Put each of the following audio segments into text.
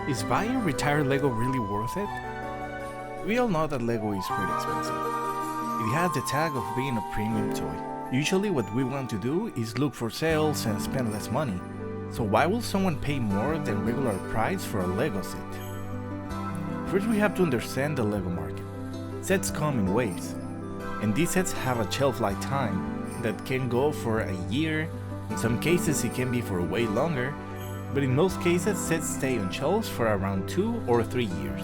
Is buying retired Lego really worth it? We all know that Lego is pretty expensive. It has the tag of being a premium toy. Usually what we want to do is look for sales and spend less money. So why will someone pay more than regular price for a Lego set? First we have to understand the Lego market. Sets come in waves, and these sets have a shelf life time that can go for a year. In some cases it can be for way longer, but in most cases sets stay on shelves for around 2 or 3 years.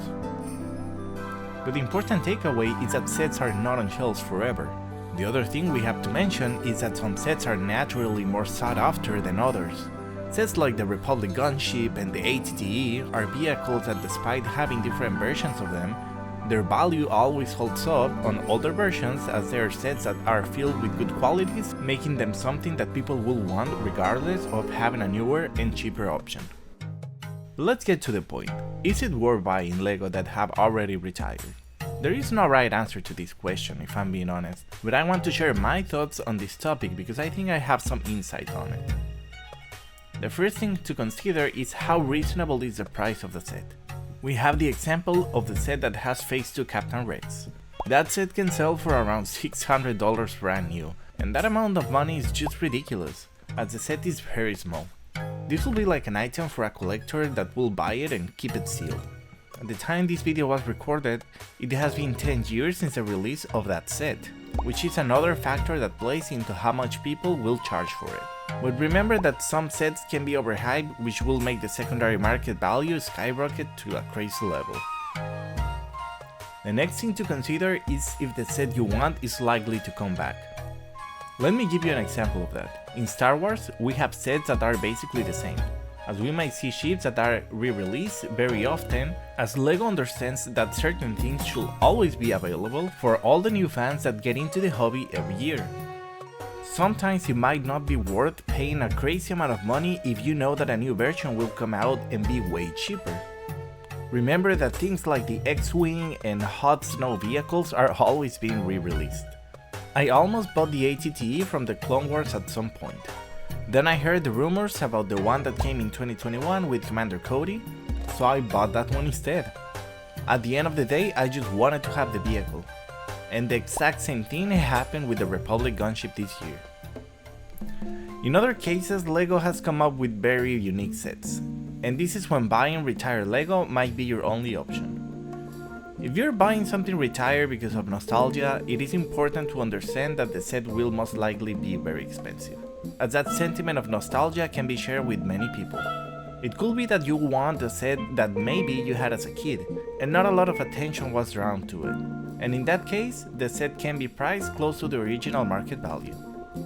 But the important takeaway is that sets are not on shelves forever. The other thing we have to mention is that some sets are naturally more sought after than others. Sets like the Republic Gunship and the ATTE are vehicles that, despite having different versions of them, their value always holds up on older versions, as they are sets that are filled with good qualities, making them something that people will want regardless of having a newer and cheaper option. But let's get to the point. Is it worth buying Lego that have already retired? There is no right answer to this question, if I'm being honest, but I want to share my thoughts on this topic because I think I have some insight on it. The first thing to consider is how reasonable is the price of the set. We have the example of the set that has Phase 2 Captain Rex. That set can sell for around $600 brand new, and that amount of money is just ridiculous, as the set is very small. This will be like an item for a collector that will buy it and keep it sealed. At the time this video was recorded, it has been 10 years since the release of that set, which is another factor that plays into how much people will charge for it. But remember that some sets can be overhyped, which will make the secondary market value skyrocket to a crazy level. The next thing to consider is if the set you want is likely to come back. Let me give you an example of that. In Star Wars, we have sets that are basically the same, as we might see ships that are re-released very often, as Lego understands that certain things should always be available for all the new fans that get into the hobby every year. Sometimes it might not be worth paying a crazy amount of money if you know that a new version will come out and be way cheaper. Remember that things like the X-Wing and Hot Snow vehicles are always being re-released. I almost bought the ATTE from the Clone Wars at some point. Then I heard the rumors about the one that came in 2021 with Commander Cody, so I bought that one instead. At the end of the day, I just wanted to have the vehicle. And the exact same thing happened with the Republic Gunship this year. In other cases, Lego has come up with very unique sets, and this is when buying retired Lego might be your only option. If you're buying something retired because of nostalgia, it is important to understand that the set will most likely be very expensive, as that sentiment of nostalgia can be shared with many people. It could be that you want a set that maybe you had as a kid, and not a lot of attention was drawn to it. And in that case, the set can be priced close to the original market value.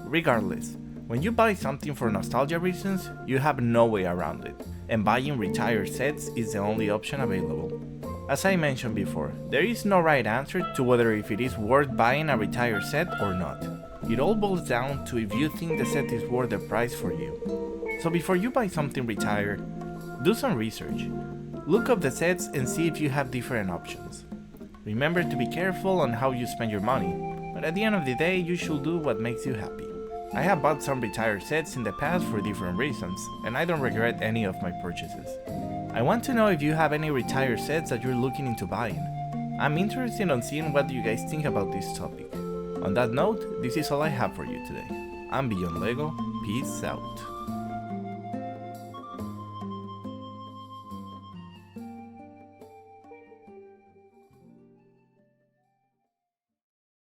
Regardless, when you buy something for nostalgia reasons, you have no way around it, and buying retired sets is the only option available. As I mentioned before, there is no right answer to whether if it is worth buying a retired set or not. It all boils down to if you think the set is worth the price for you. So before you buy something retired, do some research. Look up the sets and see if you have different options. Remember to be careful on how you spend your money, but at the end of the day, you should do what makes you happy. I have bought some retired sets in the past for different reasons, and I don't regret any of my purchases. I want to know if you have any retired sets that you're looking into buying. I'm interested in seeing what you guys think about this topic. On that note, this is all I have for you today. I'm Beyond Lego, peace out.